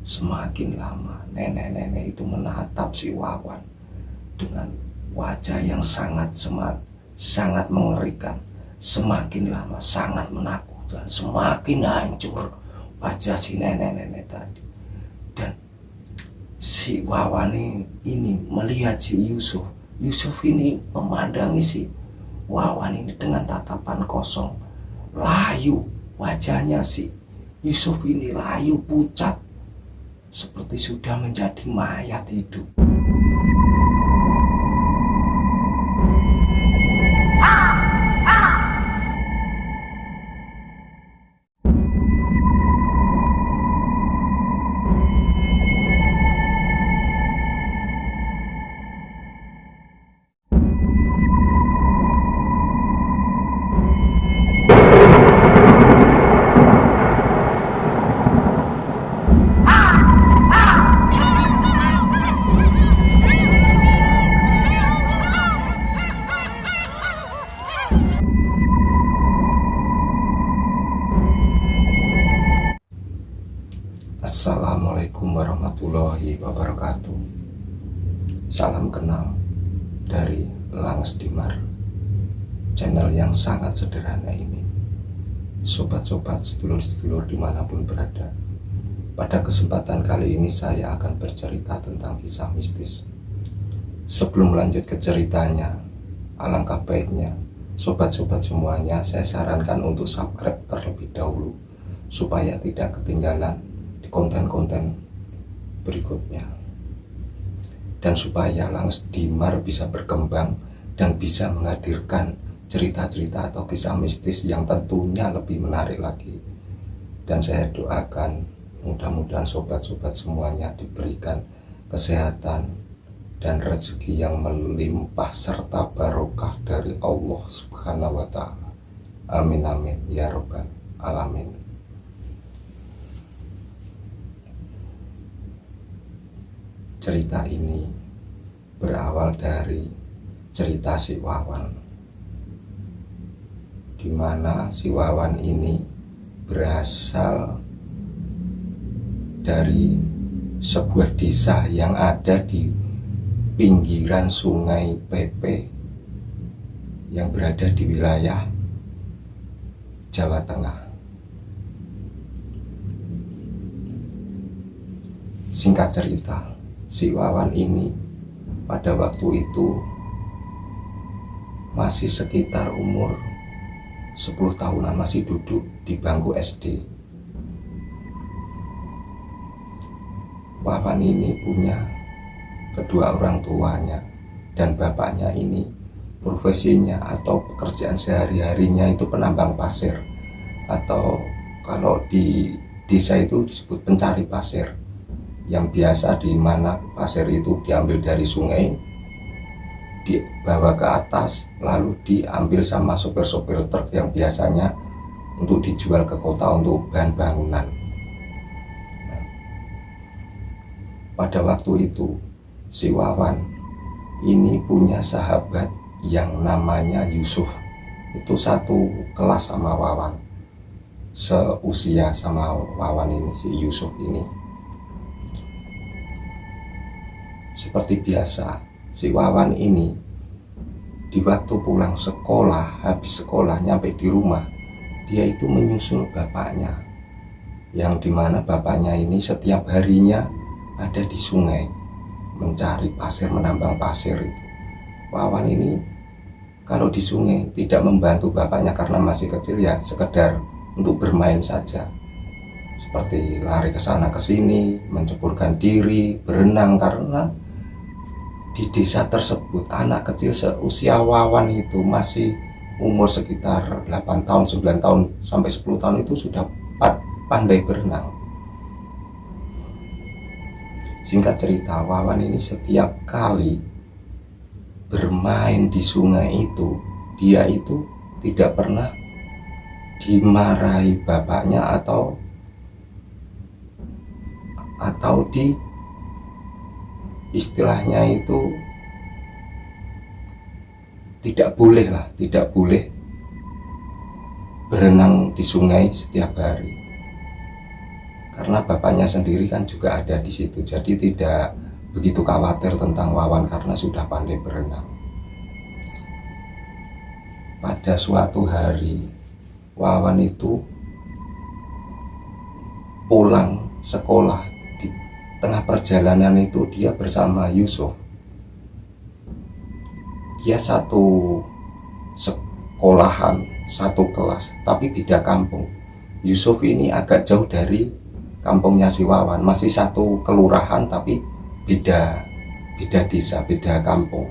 Semakin lama nenek-nenek itu menatap si Wawan dengan wajah yang sangat mengerikan. Semakin lama sangat menakutkan, semakin hancur wajah si nenek-nenek tadi. Dan si Wawan ini melihat si Yusuf. Yusuf ini memandangi si Wawan ini dengan tatapan kosong, layu. Wajahnya si Yusuf ini layu pucat, seperti sudah menjadi mayat hidup. Assalamualaikum warahmatullahi wabarakatuh. Salam kenal dari Langes Dimar, channel yang sangat sederhana ini. Sobat-sobat, sedulur-sedulur dimanapun berada, pada kesempatan kali ini saya akan bercerita tentang kisah mistis. Sebelum lanjut ke ceritanya, alangkah baiknya sobat-sobat semuanya saya sarankan untuk subscribe terlebih dahulu, supaya tidak ketinggalan di konten-konten berikutnya, dan supaya Langes Dimar bisa berkembang dan bisa menghadirkan cerita-cerita atau kisah mistis yang tentunya lebih menarik lagi. Dan saya doakan mudah-mudahan sobat-sobat semuanya diberikan kesehatan dan rezeki yang melimpah serta barokah dari Allah Subhanahu wa Ta'ala. Amin amin ya robbal alamin. Cerita ini berawal dari cerita si Wawan, di mana si Wawan ini berasal dari sebuah desa yang ada di pinggiran Sungai Pepe yang berada di wilayah Jawa Tengah. Singkat cerita, si Wawan ini pada waktu itu masih sekitar umur 10 tahunan, masih duduk di bangku SD. Wawan ini punya kedua orang tuanya, dan bapaknya ini profesinya atau pekerjaan sehari-harinya itu penambang pasir, atau kalau di desa itu disebut pencari pasir, yang biasa di mana pasir itu diambil dari sungai, dibawa ke atas, lalu diambil sama sopir-sopir truk yang biasanya untuk dijual ke kota untuk bahan bangunan. Nah, pada waktu itu si Wawan ini punya sahabat yang namanya Yusuf. Itu satu kelas sama Wawan, seusia sama Wawan ini, si Yusuf ini. Seperti biasa, si Wawan ini di waktu pulang sekolah, habis sekolah nyampe di rumah, dia itu menyusul bapaknya, yang dimana bapaknya ini setiap harinya ada di sungai mencari pasir, menambang pasir itu. Wawan ini kalau di sungai tidak membantu bapaknya karena masih kecil, ya sekedar untuk bermain saja, seperti lari ke sana ke sini, menceburkan diri, berenang. Karena di desa tersebut anak kecil seusia Wawan itu masih umur sekitar 8 tahun, 9 tahun sampai 10 tahun itu sudah pandai berenang. Singkat cerita, Wawan ini setiap kali bermain di sungai itu, dia itu tidak pernah dimarahi bapaknya atau di istilahnya itu tidak boleh berenang di sungai setiap hari. karena bapaknya sendiri kan juga ada di situ, jadi tidak begitu khawatir tentang Wawan karena sudah pandai berenang. Pada suatu hari Wawan itu pulang sekolah. Di tengah perjalanan itu dia bersama Yusuf. Dia satu sekolahan, satu kelas, tapi beda kampung. Yusuf ini agak jauh dari kampungnya si Wawan, masih satu kelurahan tapi beda desa, beda kampung.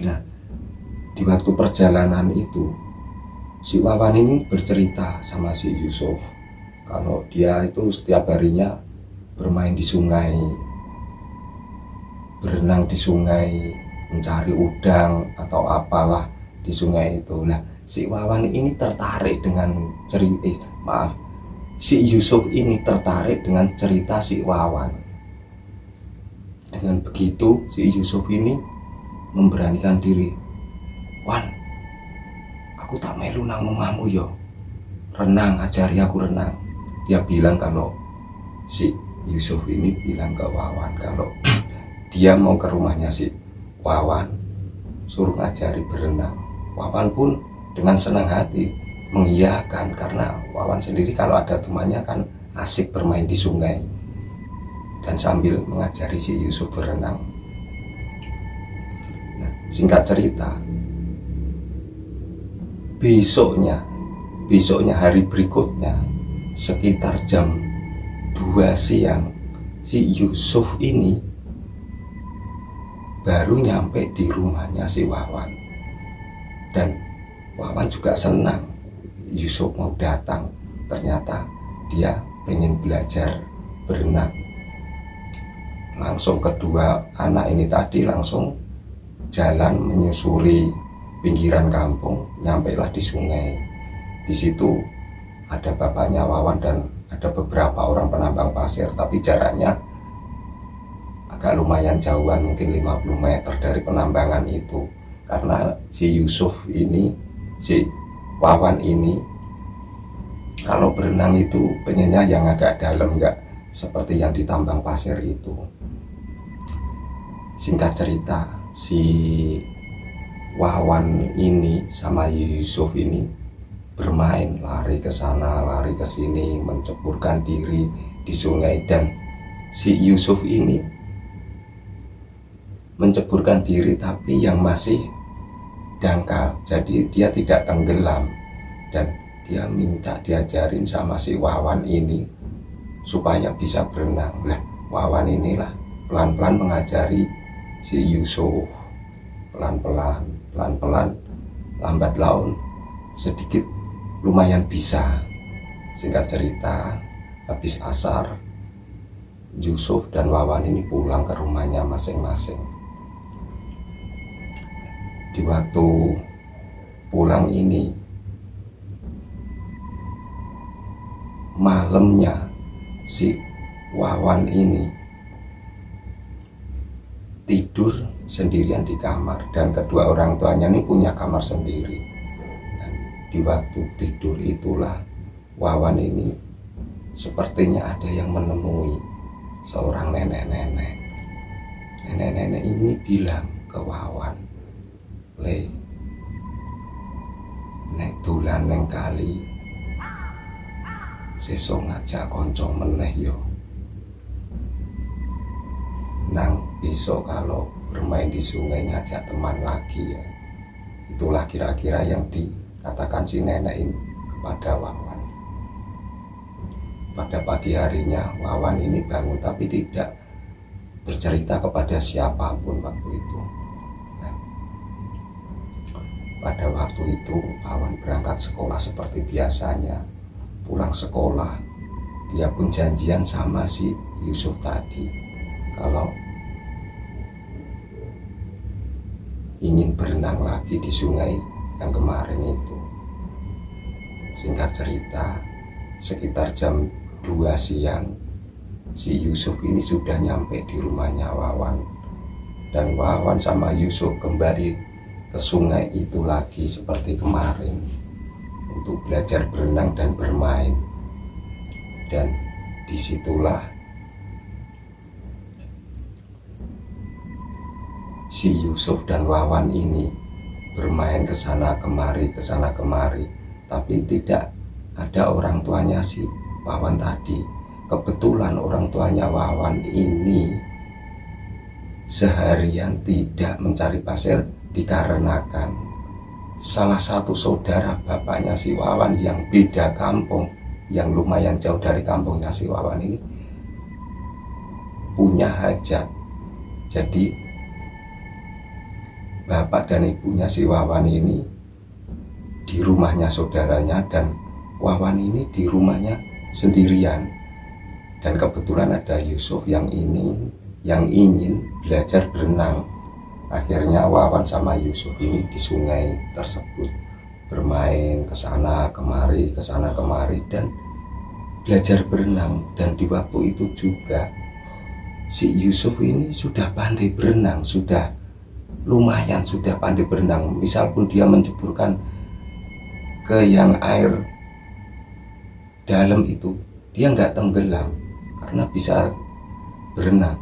Nah, di waktu perjalanan itu si Wawan ini bercerita sama si Yusuf kalau dia itu setiap harinya bermain di sungai, berenang di sungai, mencari udang atau apalah di sungai itu. Nah, si Wawan ini tertarik dengan si Yusuf ini tertarik dengan cerita si Wawan. Dengan begitu si Yusuf ini memberanikan diri. Wan, aku tak melu nang omahmu yo. Renang, ajari aku renang. Dia bilang kalau si Yusuf ini bilang ke Wawan kalau dia mau ke rumahnya si Wawan, suruh ngajari berenang. Wawan pun dengan senang hati mengiyakan karena Wawan sendiri kalau ada temannya kan asik bermain di sungai dan sambil mengajari si Yusuf berenang. Nah, singkat cerita, besoknya hari berikutnya sekitar jam 2 siang si Yusuf ini baru nyampe di rumahnya si Wawan. Dan Wawan juga senang Yusuf mau datang. Ternyata dia pengen belajar berenang. Langsung kedua anak ini tadi langsung jalan menyusuri pinggiran kampung, nyampailah di sungai. Di situ ada bapaknya Wawan dan ada beberapa orang penambang pasir, tapi jaraknya agak lumayan jauhan, mungkin 50 meter dari penambangan itu. Karena si Yusuf ini, si Wawan ini kalau berenang itu pengennya yang agak dalam, enggak seperti yang ditambang pasir itu. Singkat cerita, si Wawan ini sama Yusuf ini bermain, lari ke sana, lari ke sini, menceburkan diri di sungai. Dan si Yusuf ini menceburkan diri tapi yang masih dangkal, jadi dia tidak tenggelam. Dan dia minta diajarin sama si Wawan ini supaya bisa berenang. Nah, Wawan inilah pelan-pelan mengajari si Yusuf, pelan-pelan, lambat laun sedikit lumayan bisa. Singkat cerita, habis asar Yusuf dan Wawan ini pulang ke rumahnya masing-masing. Di waktu pulang ini, malamnya si Wawan ini tidur sendirian di kamar, dan kedua orang tuanya ini punya kamar sendiri. Dan di waktu tidur itulah Wawan ini sepertinya ada yang menemui seorang nenek-nenek. Nenek-nenek ini bilang ke Wawan, "Le, nek dolan neng kali sesuk ngajak konco meneh yo. Nang besok kalau bermain di sungai ngajak teman lagi ya." Itulah kira-kira yang dikatakan si nenek ini kepada Wawan. Pada pagi harinya Wawan ini bangun tapi tidak bercerita kepada siapapun waktu itu. Nah, pada waktu itu Wawan berangkat sekolah seperti biasanya. Pulang sekolah, dia pun janjian sama si Yusuf tadi kalau ingin berenang lagi di sungai yang kemarin itu. Singkat cerita, sekitar jam 2 siang si Yusuf ini sudah nyampe di rumahnya Wawan. Dan Wawan sama Yusuf kembali ke sungai itu lagi seperti kemarin untuk belajar berenang dan bermain. Dan disitulah si Yusuf dan Wawan ini bermain kesana kemari, tapi tidak ada orang tuanya si Wawan tadi. Kebetulan orang tuanya Wawan ini seharian tidak mencari pasir dikarenakan salah satu saudara bapaknya si Wawan yang beda kampung, yang lumayan jauh dari kampungnya si Wawan ini, punya hajat. Jadi bapak dan ibunya si Wawan ini di rumahnya saudaranya, dan Wawan ini di rumahnya sendirian. Dan kebetulan ada Yusuf yang ingin belajar berenang. Akhirnya Wawan sama Yusuf ini di sungai tersebut bermain kesana kemari dan belajar berenang. Dan di waktu itu juga si Yusuf ini sudah pandai berenang, sudah pandai berenang. Misal pun dia menceburkan ke yang air dalam itu, dia nggak tenggelam karena bisa berenang.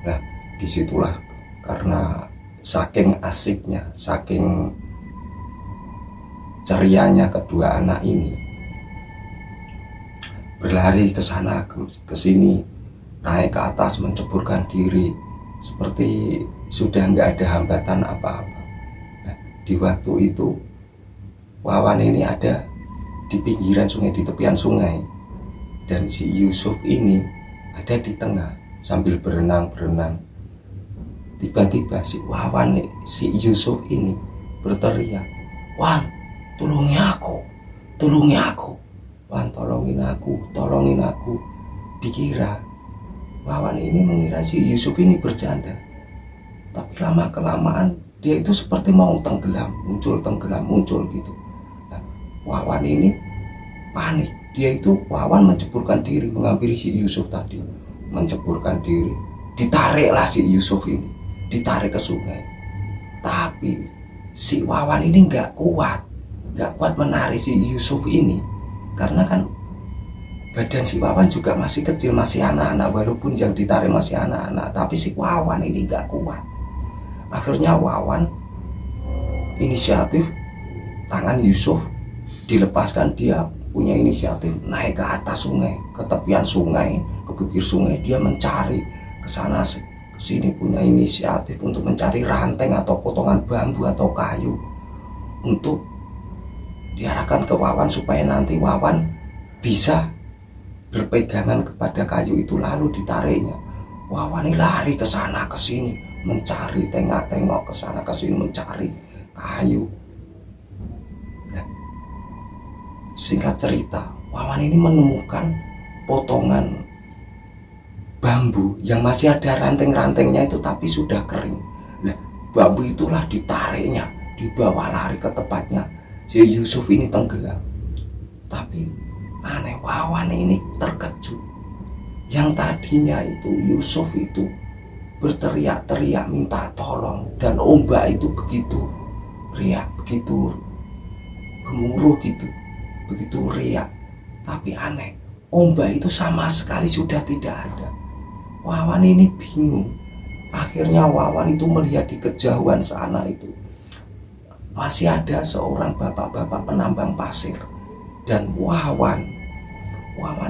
Nah, disitulah karena saking asiknya, saking cerianya kedua anak ini berlari ke sana ke sini, naik ke atas, menceburkan diri seperti sudah nggak ada hambatan apa-apa. Nah, di waktu itu Wawan ini ada di pinggiran sungai, di tepian sungai, dan si Yusuf ini ada di tengah sambil berenang. Tiba-tiba si Yusuf ini berteriak, "Wan, tolongin aku, Wan, tolongin aku." Dikira Wawan ini mengira si Yusuf ini bercanda, tapi lama-kelamaan dia itu seperti mau tenggelam muncul gitu. Nah, Wawan ini panik. Wawan menceburkan diri, menghampiri si Yusuf tadi, menceburkan diri. Ditariklah si Yusuf ini, ditarik ke sungai. Tapi si Wawan ini nggak kuat menarik si Yusuf ini, karena kan badan si Wawan juga masih kecil, masih anak-anak. Walaupun yang ditarik masih anak-anak, tapi si Wawan ini nggak kuat. Akhirnya Wawan inisiatif, tangan Yusuf dilepaskan, dia punya inisiatif naik ke atas sungai, ke tepian sungai, ke bibir sungai. Dia mencari ke sana ke sini, punya inisiatif untuk mencari ranting atau potongan bambu atau kayu untuk diarahkan ke Wawan supaya nanti Wawan bisa berpegangan kepada kayu itu lalu ditariknya. Wawan ini lari ke sana ke sini, mencari, tengok ke sana ke sini, mencari kayu. Nah, singkat cerita, Wawan ini menemukan potongan bambu yang masih ada ranting-rantingnya itu, tapi sudah kering. Nah, bambu itulah ditariknya, dibawa lari ke tempatnya si Yusuf ini tenggelam. Tapi aneh, Wawan ini terkejut. Yang tadinya itu Yusuf itu berteriak-teriak minta tolong, dan ombak itu begitu riak, begitu gemuruh gitu, begitu riak. Tapi aneh, ombak itu sama sekali sudah tidak ada. Wawan ini bingung. Akhirnya Wawan itu melihat di kejauhan sana itu masih ada seorang bapak-bapak penambang pasir. Dan Wawan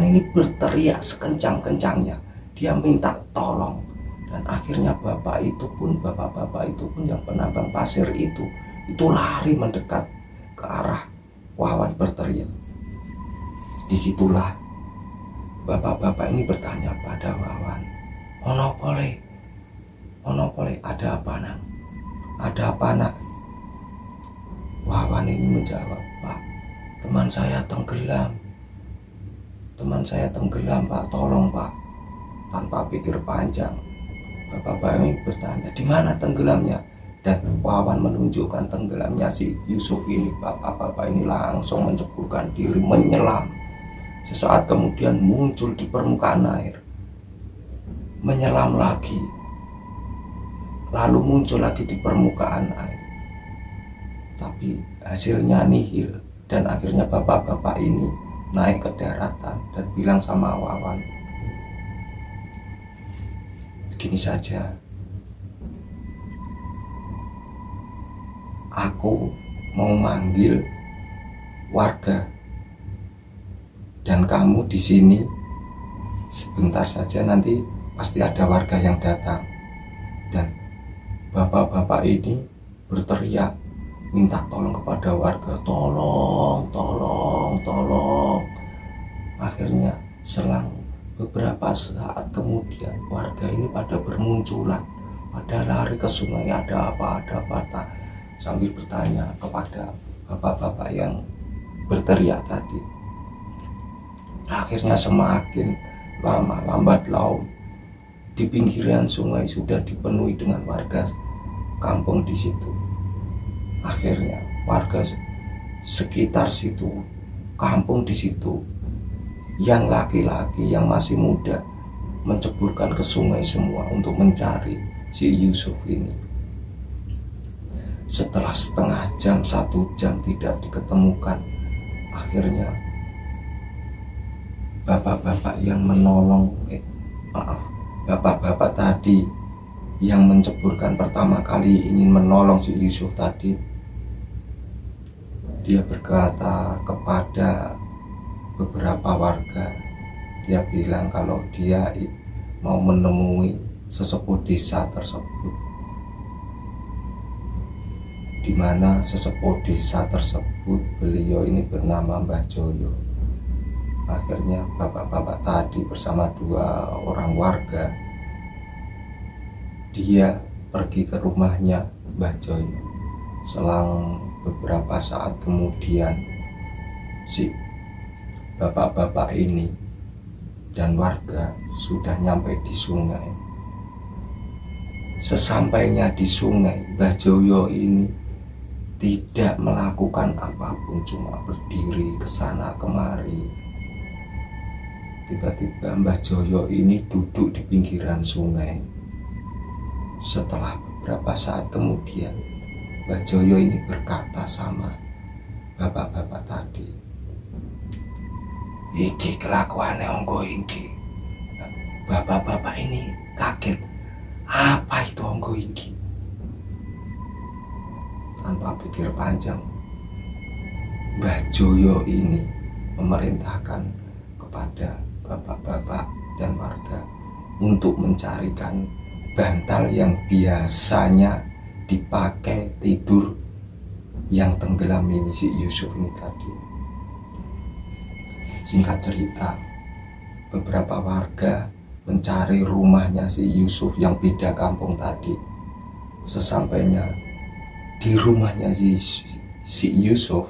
ini berteriak sekencang-kencangnya, dia minta tolong. Dan akhirnya bapak-bapak itu pun yang penambang pasir itu lari mendekat ke arah Wawan berteriak. Disitulah bapak-bapak ini bertanya pada Wawan, ono pole, ada apa nang? Ada apa nak? Wawan ini menjawab, "Pak, teman saya tenggelam, Pak, tolong Pak." Tanpa pikir panjang, bapak-bapak ini bertanya, "Di mana tenggelamnya?" Dan Wawan menunjukkan tenggelamnya si Yusuf ini. Bapak-bapak ini langsung menceburkan diri, menyelam. Sesaat kemudian muncul di permukaan air, menyelam lagi, lalu muncul lagi di permukaan air. Tapi hasilnya nihil. Dan akhirnya bapak-bapak ini naik ke daratan dan bilang sama Wawan, begini saja, aku mau manggil warga dan kamu di sini sebentar saja, nanti pasti ada warga yang datang. Dan bapak-bapak ini berteriak minta tolong kepada warga, tolong, tolong, tolong. Akhirnya selang beberapa saat kemudian warga ini pada bermunculan, pada lari ke sungai, ada apa, sambil bertanya kepada bapak-bapak yang berteriak tadi. Akhirnya semakin lama lambat laun di pinggiran sungai sudah dipenuhi dengan warga kampung di situ. Akhirnya warga sekitar situ, kampung di situ, yang laki-laki yang masih muda menceburkan ke sungai semua untuk mencari si Yusuf ini. Setelah setengah jam, 1 jam tidak diketemukan, akhirnya bapak-bapak yang menolong, bapak-bapak tadi yang menceburkan pertama kali ingin menolong si Yusuf tadi, dia berkata kepada beberapa warga, dia bilang kalau dia mau menemui sesepuh desa tersebut, di mana sesepuh desa tersebut beliau ini bernama Mbah Joyo. Akhirnya bapak-bapak tadi bersama 2 orang warga, dia pergi ke rumahnya Mbah Joyo. Selang beberapa saat kemudian, si bapak-bapak ini dan warga sudah nyampe di sungai. Sesampainya di sungai, Mbah Joyo ini tidak melakukan apapun, cuma berdiri ke sana kemari. Tiba-tiba Mbah Joyo ini duduk di pinggiran sungai. Setelah beberapa saat kemudian, Mbah Joyo ini berkata sama bapak-bapak tadi, "Iki kelakuannya onggo iki." Bapak-bapak ini kaget, apa itu onggo iki? Tanpa pikir panjang, Mbah Joyo ini memerintahkan kepada bapak-bapak dan warga untuk mencarikan bantal yang biasanya dipakai tidur yang tenggelam ini si Yusuf ini tadi. Singkat cerita, beberapa warga mencari rumahnya si Yusuf yang beda kampung tadi. Sesampainya di rumahnya si Yusuf,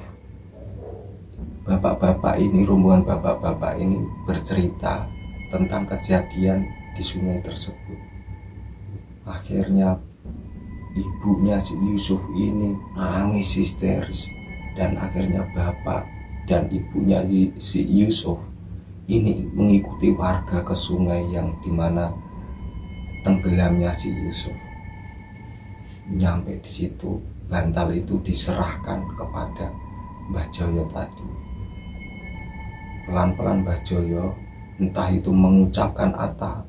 bapak-bapak ini, rombongan bapak-bapak ini bercerita tentang kejadian di sungai tersebut. Akhirnya ibunya si Yusuf ini nangis histeris, dan akhirnya bapak dan ibunya si Yusuf ini mengikuti warga ke sungai yang dimana tenggelamnya si Yusuf. Nyampe di situ, bantal itu diserahkan kepada Mbah Joyo tadi. Pelan-pelan Mbah Joyo, entah itu mengucapkan apa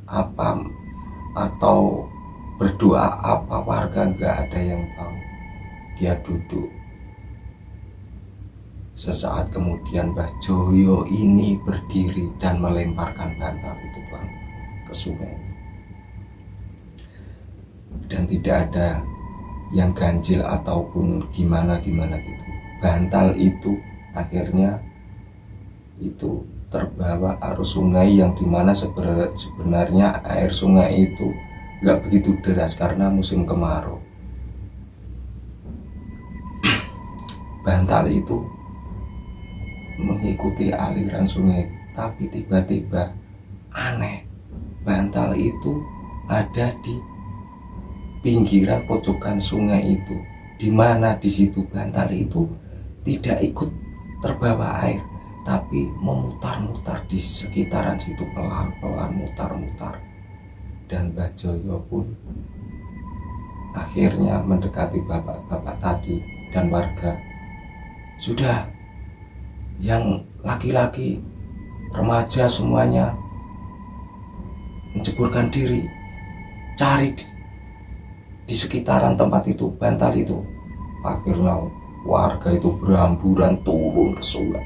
atau berdoa apa, warga nggak ada yang tahu. Dia duduk. Sesaat kemudian Mbah Joyo ini berdiri dan melemparkan bantal itu ke sungai. Dan tidak ada yang ganjil ataupun gimana gitu. Bantal itu akhirnya itu terbawa arus sungai, yang dimana sebenarnya air sungai itu nggak begitu deras karena musim kemarau. Bantal itu mengikuti aliran sungai, tapi tiba-tiba aneh, bantal itu ada di pinggiran pojokan sungai itu, dimana di situ bantal itu tidak ikut terbawa air, tapi memutar-mutar di sekitaran situ, pelan-pelan mutar-mutar. Dan Mbah Joyo pun akhirnya mendekati bapak-bapak tadi dan warga. "Sudah, yang laki-laki, remaja semuanya menceburkan diri, cari di sekitaran tempat itu, bantal itu. Akhirnya warga itu berhamburan turun ke sungai.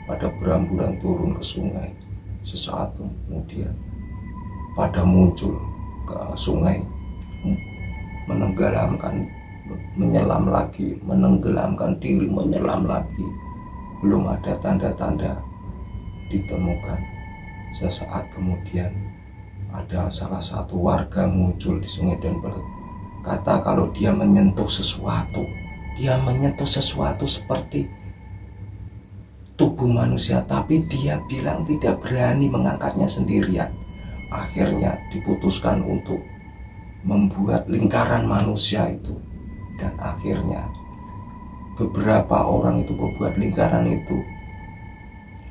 Pada berhamburan turun ke sungai, sesaat kemudian pada muncul ke sungai, menenggelamkan, menyelam lagi, menenggelamkan diri, menyelam lagi. Belum ada tanda-tanda ditemukan. Sesaat kemudian ada salah satu warga muncul di sungai dan berkata kalau dia menyentuh sesuatu seperti tubuh manusia, tapi dia bilang tidak berani mengangkatnya sendirian. Akhirnya diputuskan untuk membuat lingkaran manusia itu, dan akhirnya beberapa orang itu membuat lingkaran itu.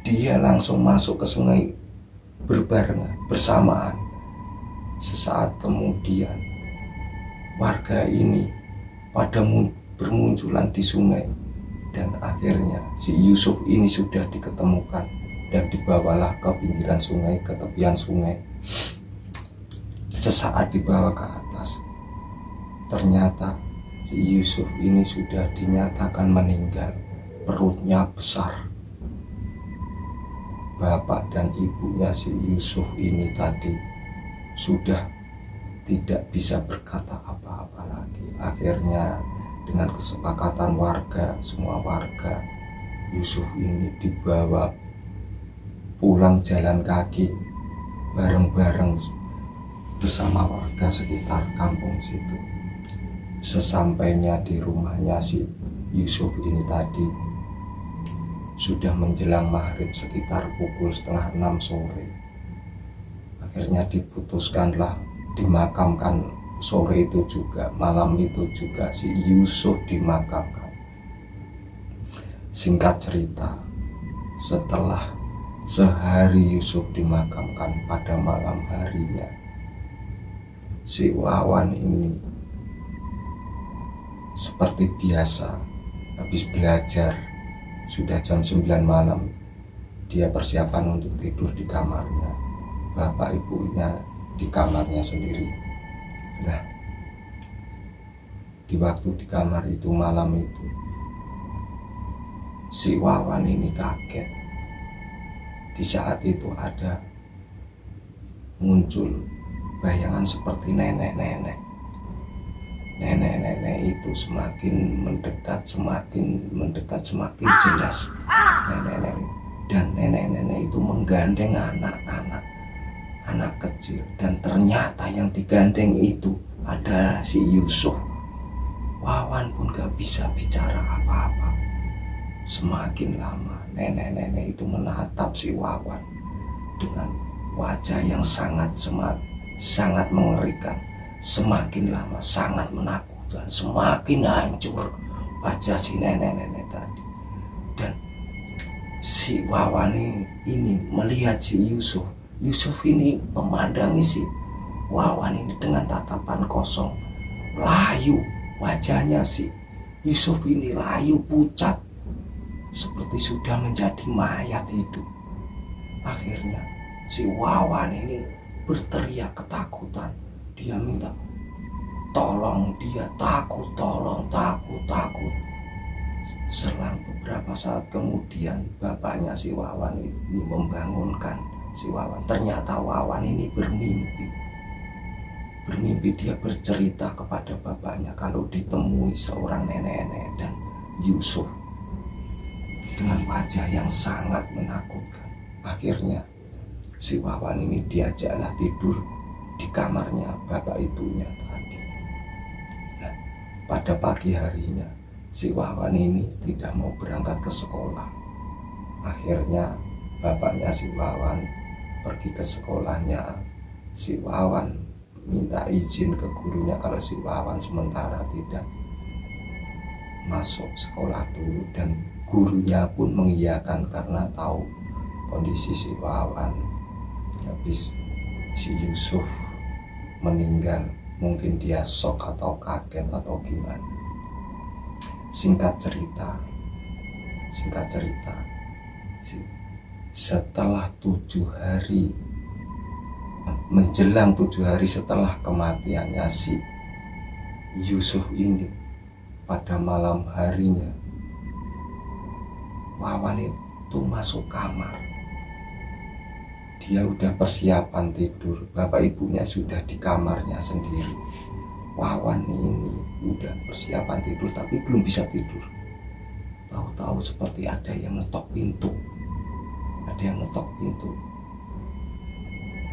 Dia langsung masuk ke sungai berbarengan, bersamaan. Sesaat kemudian warga ini pada bermunculan di sungai, dan akhirnya si Yusuf ini sudah diketemukan dan dibawalah ke pinggiran sungai, ke tepian sungai. Sesaat dibawa ke atas, ternyata si Yusuf ini sudah dinyatakan meninggal, perutnya besar. Bapak dan ibunya si Yusuf ini tadi sudah tidak bisa berkata apa-apa lagi. Akhirnya dengan kesepakatan warga, semua warga, Yusuf ini dibawa pulang jalan kaki bareng-bareng bersama warga sekitar kampung situ. Sesampainya di rumahnya si Yusuf ini tadi, sudah menjelang maghrib sekitar pukul 5:30 sore. Akhirnya diputuskanlah dimakamkan sore itu juga, malam itu juga si Yusuf dimakamkan. Singkat cerita, setelah sehari Yusuf dimakamkan, pada malam harinya si Wawan ini seperti biasa habis belajar, sudah jam 9 malam, dia persiapan untuk tidur di kamarnya. Bapak ibunya di kamarnya sendiri. Nah, di waktu di kamar itu malam itu, si Wawan ini kaget. Di saat itu ada muncul bayangan seperti nenek-nenek. Nenek-nenek itu semakin mendekat, semakin jelas. Nenek-nenek itu menggandeng anak kecil, dan ternyata yang digandeng itu ada si Yusuf. Wawan pun gak bisa bicara apa-apa. Semakin lama nenek-nenek itu menatap si Wawan dengan wajah yang sangat mengerikan. Semakin lama sangat menakutkan, semakin hancur wajah si nenek-nenek tadi. Dan si Wawan ini melihat si Yusuf. Yusuf ini memandangi si Wawan ini dengan tatapan kosong, layu. Wajahnya si Yusuf ini layu, pucat, seperti sudah menjadi mayat hidup. Akhirnya si Wawan ini berteriak ketakutan. Dia minta tolong, dia takut, takut. Selang beberapa saat kemudian bapaknya si Wawan ini membangunkan si Wawan. Ternyata Wawan ini bermimpi. Dia bercerita kepada bapaknya kalau ditemui seorang nenek-nenek dan Yusuf dengan wajah yang sangat menakutkan. Akhirnya si Wawan ini diajaklah tidur di kamarnya bapak ibunya tadi. Nah, pada pagi harinya si Wawan ini tidak mau berangkat ke sekolah. Akhirnya bapaknya si Wawan pergi ke sekolahnya. Si Wawan minta izin ke gurunya kalau si Wawan sementara tidak masuk sekolah dulu, dan gurunya pun mengiyakan karena tahu kondisi si Wawan habis si Yusuf meninggal. Mungkin dia shock atau kaget atau gimana. Singkat cerita, Setelah 7 hari, menjelang 7 hari setelah kematiannya si Yusuf ini, pada malam harinya Wawan itu masuk kamar. Dia udah persiapan tidur, bapak ibunya sudah di kamarnya sendiri. Wawan ini udah persiapan tidur tapi belum bisa tidur. Tahu-tahu seperti ada yang ngetok pintu.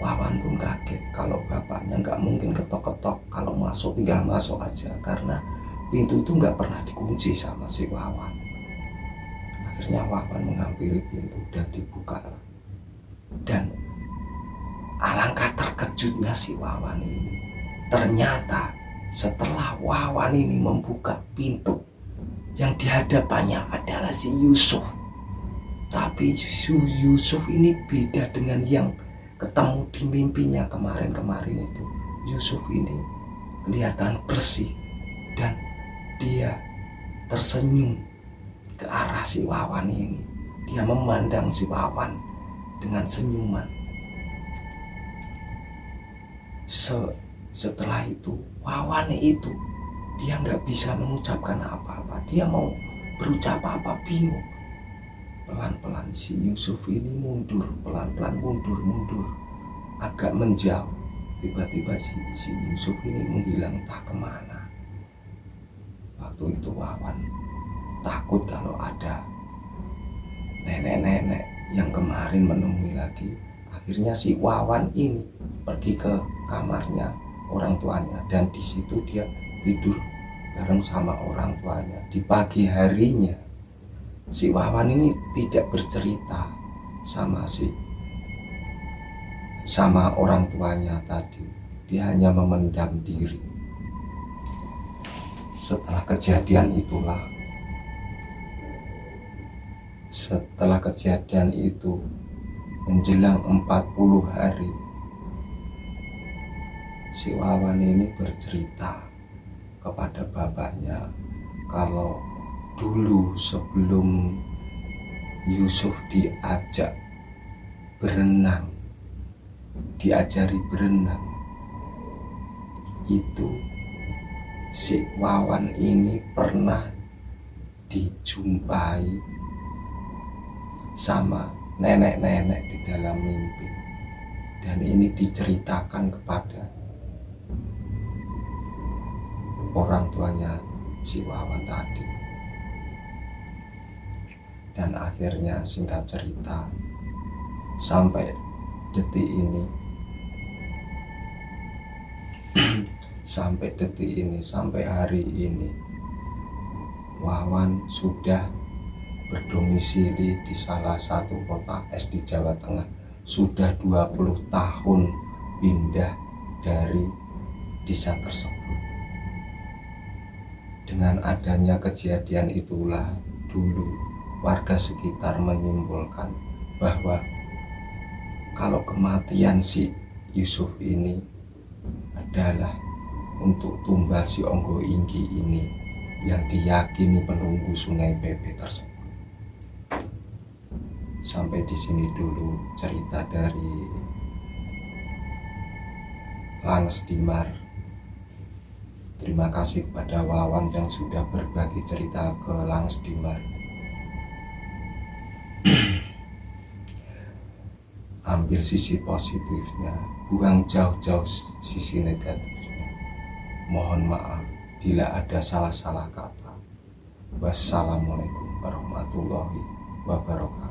Wawan pun kaget, kalau bapaknya nggak mungkin ketok-ketok, kalau masuk tinggal masuk aja, karena pintu itu nggak pernah dikunci sama si Wawan. Akhirnya Wawan menghampiri pintu dan dibuka. Dan alangkah terkejutnya si Wawan ini, ternyata setelah Wawan ini membuka pintu, yang di hadapannya adalah si Yusuf. Tapi Yusuf ini beda dengan yang ketemu di mimpinya kemarin itu. Yusuf ini kelihatan bersih dan dia tersenyum ke arah si Wawan ini. Dia memandang si Wawan dengan senyuman. Setelah itu Wawan itu dia nggak bisa mengucapkan apa-apa. Dia mau berucap apa, bingung. Pelan-pelan si Yusuf ini mundur, pelan-pelan mundur, agak menjauh. Tiba-tiba si Yusuf ini menghilang entah kemana. Waktu itu Wawan takut kalau ada nenek-nenek yang kemarin menemui lagi. Akhirnya si Wawan ini pergi ke kamarnya orang tuanya, dan di situ dia tidur bareng sama orang tuanya. Di pagi harinya si Wawan ini tidak bercerita sama orang tuanya tadi. Dia hanya memendam diri. Setelah kejadian itu menjelang 40 hari, si Wawan ini bercerita kepada bapaknya kalau dulu sebelum Yusuf diajari berenang, itu si Wawan ini pernah dijumpai sama nenek-nenek di dalam mimpi, dan ini diceritakan kepada orang tuanya si Wawan tadi. Dan akhirnya singkat cerita, sampai detik ini, sampai hari ini, Wawan sudah berdomisili di salah satu kota es di Jawa Tengah. Sudah 20 tahun pindah dari desa tersebut. Dengan adanya kejadian itulah dulu warga sekitar menyimpulkan bahwa kalau kematian si Yusuf ini adalah untuk tumbal si Onggo Inggi ini yang diyakini penunggu Sungai Pepe tersebut. Sampai di sini dulu cerita dari Langs Dimar. Terima kasih kepada Wawan yang sudah berbagi cerita ke Langs Dimar. Ambil sisi positifnya, buang jauh-jauh sisi negatifnya. Mohon maaf bila ada salah-salah kata. Wassalamualaikum warahmatullahi wabarakatuh.